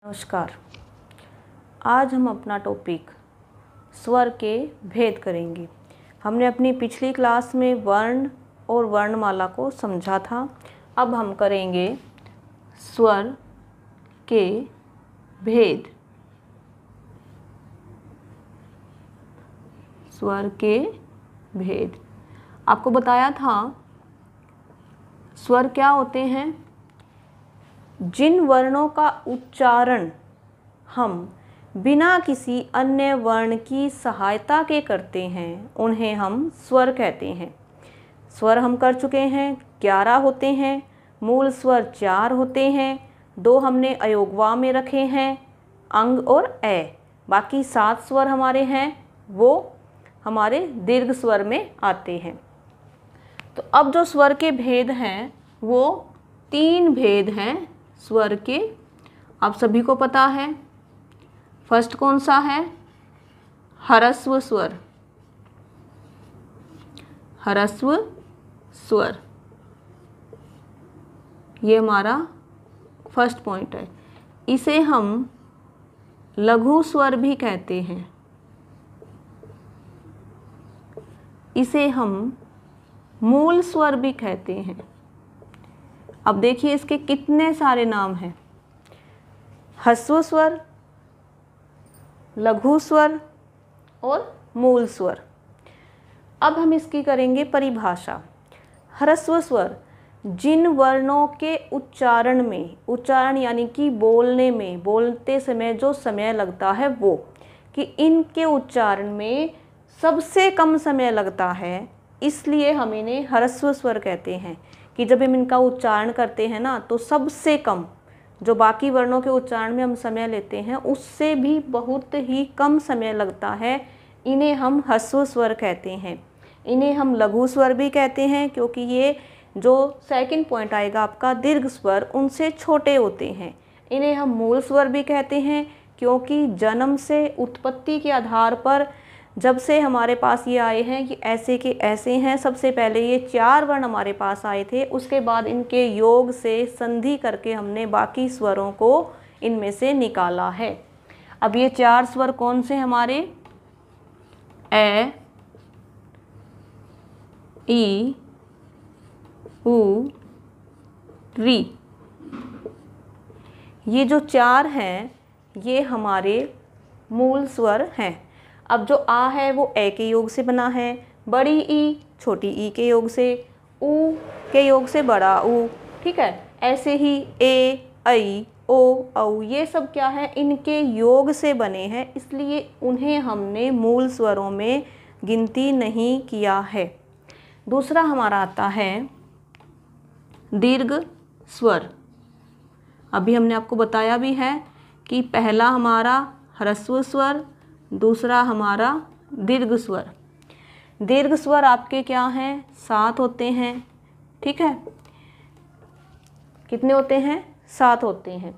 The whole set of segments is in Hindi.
नमस्कार। आज हम अपना टॉपिक स्वर के भेद करेंगे। हमने अपनी पिछली क्लास में वर्ण और वर्णमाला को समझा था। अब हम करेंगे स्वर के भेद। स्वर के भेद आपको बताया था स्वर क्या होते हैं। जिन वर्णों का उच्चारण हम बिना किसी अन्य वर्ण की सहायता के करते हैं उन्हें हम स्वर कहते हैं। स्वर हम कर चुके हैं, 11 होते हैं। मूल स्वर 4 होते हैं, 2 हमने अयोगवा में रखे हैं, अंग और ए। बाकी 7 स्वर हमारे हैं वो हमारे दीर्घ स्वर में आते हैं। तो अब जो स्वर के भेद हैं वो 3 भेद हैं स्वर के। आप सभी को पता है। फर्स्ट कौन सा है? ह्रस्व स्वर। ह्रस्व स्वर ये हमारा फर्स्ट पॉइंट है। इसे हम लघु स्वर भी कहते हैं। इसे हम मूल स्वर भी कहते हैं। अब देखिए इसके कितने सारे नाम हैं। ह्रस्व स्वर, लघु स्वर और मूल स्वर। अब हम इसकी करेंगे परिभाषा। ह्रस्व स्वर जिन वर्णों के उच्चारण में, उच्चारण यानी कि बोलने में, बोलते समय जो समय लगता है वो, कि इनके उच्चारण में सबसे कम समय लगता है, इसलिए हम इन्हें ह्रस्व स्वर कहते हैं। कि जब हम इनका उच्चारण करते हैं ना तो सबसे कम जो बाकी वर्णों के उच्चारण में हम समय लेते हैं उससे भी बहुत ही कम समय लगता है। इन्हें हम ह्रस्व स्वर कहते हैं। इन्हें हम लघु स्वर भी कहते हैं क्योंकि ये जो सेकंड पॉइंट आएगा आपका दीर्घ स्वर उनसे छोटे होते हैं। इन्हें हम मूल स्वर भी कहते हैं क्योंकि जन्म से उत्पत्ति के आधार पर जब से हमारे पास ये आए हैं कि ऐसे के ऐसे हैं, सबसे पहले ये 4 वर्ण हमारे पास आए थे, उसके बाद इनके योग से संधि करके हमने बाकी स्वरों को इनमें से निकाला है। अब ये 4 स्वर कौन से हमारे? ए, ई, उ, री। ये जो 4 हैं ये हमारे मूल स्वर हैं। अब जो आ है वो ए के योग से बना है, बड़ी ई छोटी ई के योग से, उ के योग से बड़ा उ, ठीक है। ऐसे ही ए, ऐ, ओ, औ ये सब क्या है? इनके योग से बने हैं, इसलिए उन्हें हमने मूल स्वरों में गिनती नहीं किया है। दूसरा हमारा आता है दीर्घ स्वर। अभी हमने आपको बताया भी है कि पहला हमारा ह्रस्व स्वर, दूसरा हमारा दीर्घ स्वर। दीर्घ स्वर आपके क्या हैं? 7 होते हैं, ठीक है। कितने होते हैं? 7 होते हैं।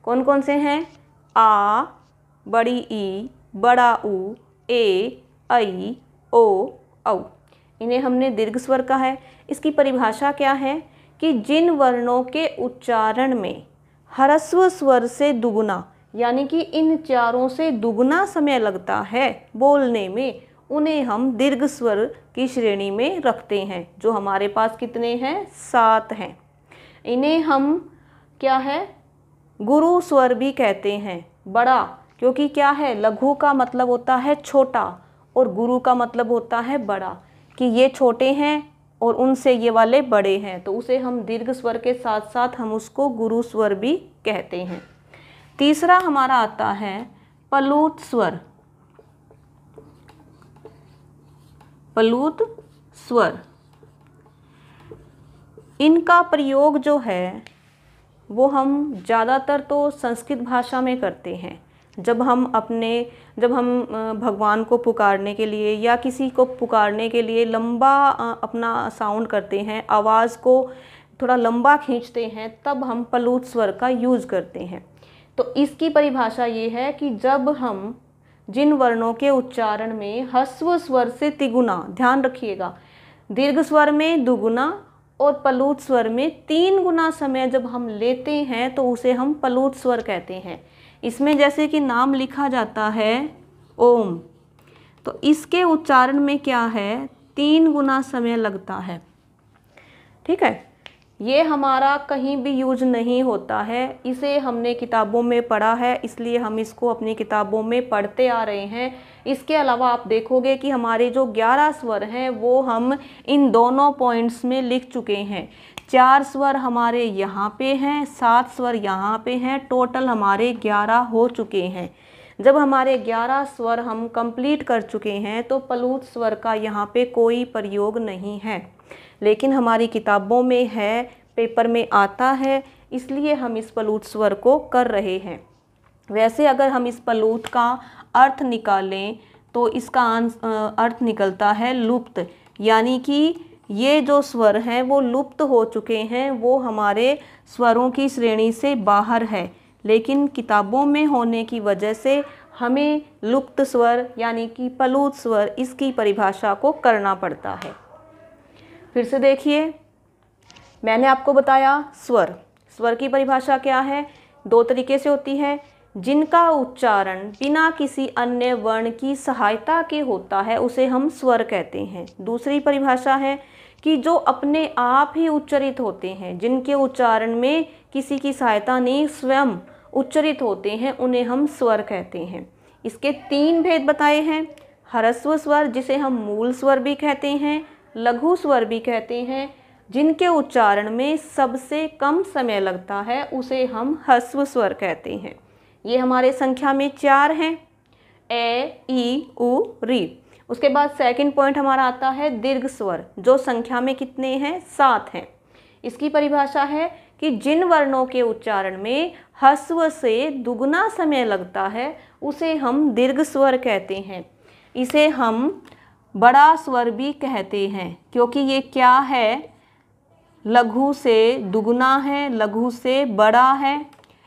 कौन कौन से हैं? आ, बड़ी ई, बड़ा उ, ए, ऐ, ओ, औ। इन्हें हमने दीर्घ स्वर कहा है। इसकी परिभाषा क्या है कि जिन वर्णों के उच्चारण में ह्रस्व स्वर से दुगुना, यानी कि इन 4 से दुगुना समय लगता है बोलने में, उन्हें हम दीर्घ स्वर की श्रेणी में रखते हैं। जो हमारे पास कितने हैं? 7 हैं। इन्हें हम क्या है? गुरु स्वर भी कहते हैं। बड़ा, क्योंकि क्या है? लघु का मतलब होता है छोटा और गुरु का मतलब होता है बड़ा, कि ये छोटे हैं और उनसे ये वाले बड़े हैं, तो उसे हम दीर्घ स्वर के साथ साथ हम उसको गुरु स्वर भी कहते हैं। तीसरा हमारा आता है प्लुत स्वर। प्लुत स्वर इनका प्रयोग जो है वो हम ज़्यादातर तो संस्कृत भाषा में करते हैं। जब हम भगवान को पुकारने के लिए या किसी को पुकारने के लिए लंबा अपना साउंड करते हैं, आवाज़ को थोड़ा लंबा खींचते हैं, तब हम प्लुत स्वर का यूज़ करते हैं। तो इसकी परिभाषा ये है कि जब हम जिन वर्णों के उच्चारण में ह्रस्व स्वर से तिगुना, ध्यान रखिएगा, दीर्घ स्वर में दुगुना और प्लुत स्वर में 3 गुना समय जब हम लेते हैं तो उसे हम प्लुत स्वर कहते हैं। इसमें जैसे कि नाम लिखा जाता है ओम, तो इसके उच्चारण में क्या है, 3 गुना समय लगता है। ठीक है, ये हमारा कहीं भी यूज नहीं होता है, इसे हमने किताबों में पढ़ा है, इसलिए हम इसको अपनी किताबों में पढ़ते आ रहे हैं। इसके अलावा आप देखोगे कि हमारे जो 11 स्वर हैं वो हम इन दोनों पॉइंट्स में लिख चुके हैं। 4 स्वर हमारे यहाँ पे हैं, 7 स्वर यहाँ पे हैं, टोटल हमारे 11 हो चुके हैं। जब हमारे 11 स्वर हम कंप्लीट कर चुके हैं तो प्लूत स्वर का यहाँ पे कोई प्रयोग नहीं है, लेकिन हमारी किताबों में है, पेपर में आता है, इसलिए हम इस प्लूत स्वर को कर रहे हैं। वैसे अगर हम इस प्लूत का अर्थ निकालें तो इसका अर्थ निकलता है लुप्त, यानी कि ये जो स्वर हैं वो लुप्त हो चुके हैं, वो हमारे स्वरों की श्रेणी से बाहर है, लेकिन किताबों में होने की वजह से हमें लुप्त स्वर यानी कि प्लूत स्वर इसकी परिभाषा को करना पड़ता है। फिर से देखिए, मैंने आपको बताया स्वर की परिभाषा क्या है, 2 तरीके से होती है। जिनका उच्चारण बिना किसी अन्य वर्ण की सहायता के होता है उसे हम स्वर कहते हैं। दूसरी परिभाषा है कि जो अपने आप ही उच्चरित होते हैं, जिनके उच्चारण में किसी की सहायता नहीं, स्वयं उच्चरित होते हैं, उन्हें हम स्वर कहते हैं। इसके 3 भेद बताए हैं। ह्रस्व स्वर जिसे हम मूल स्वर भी कहते हैं, लघु स्वर भी कहते हैं, जिनके उच्चारण में सबसे कम समय लगता है उसे हम ह्रस्व स्वर कहते हैं। ये हमारे संख्या में 4 हैं, ए, ई, उ, री। उसके बाद सेकंड पॉइंट हमारा आता है दीर्घ स्वर, जो संख्या में कितने हैं, 7 हैं। इसकी परिभाषा है कि जिन वर्णों के उच्चारण में ह्रस्व से दुगना समय लगता है उसे हम दीर्घ स्वर कहते हैं। इसे हम बड़ा स्वर भी कहते हैं, क्योंकि ये क्या है, लघु से दुगना है, लघु से बड़ा है।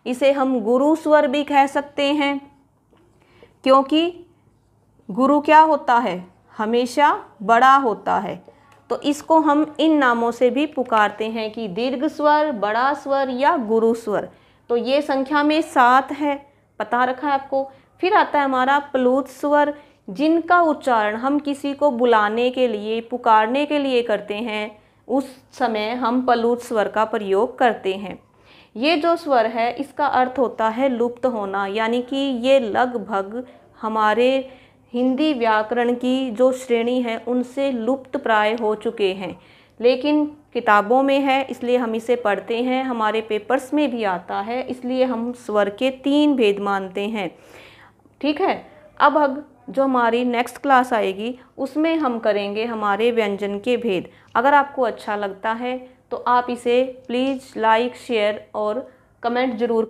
इसे हम गुरु स्वर भी कह सकते हैं, क्योंकि गुरु क्या होता है, हमेशा बड़ा होता है। तो इसको हम इन नामों से भी पुकारते हैं कि दीर्घ स्वर, बड़ा स्वर या गुरु स्वर। तो ये संख्या में 7 है, पता रखा है आपको। फिर आता है हमारा प्लूत स्वर, जिनका उच्चारण हम किसी को बुलाने के लिए, पुकारने के लिए करते हैं, उस समय हम प्लूत स्वर का प्रयोग करते हैं। ये जो स्वर है इसका अर्थ होता है लुप्त होना, यानी कि ये लगभग हमारे हिंदी व्याकरण की जो श्रेणी है उनसे लुप्त प्राय हो चुके हैं, लेकिन किताबों में है इसलिए हम इसे पढ़ते हैं, हमारे पेपर्स में भी आता है, इसलिए हम स्वर के 3 भेद मानते हैं। ठीक है, अब जो हमारी नेक्स्ट क्लास आएगी उसमें हम करेंगे हमारे व्यंजन के भेद। अगर आपको अच्छा लगता है तो आप इसे प्लीज़ लाइक, शेयर और कमेंट ज़रूर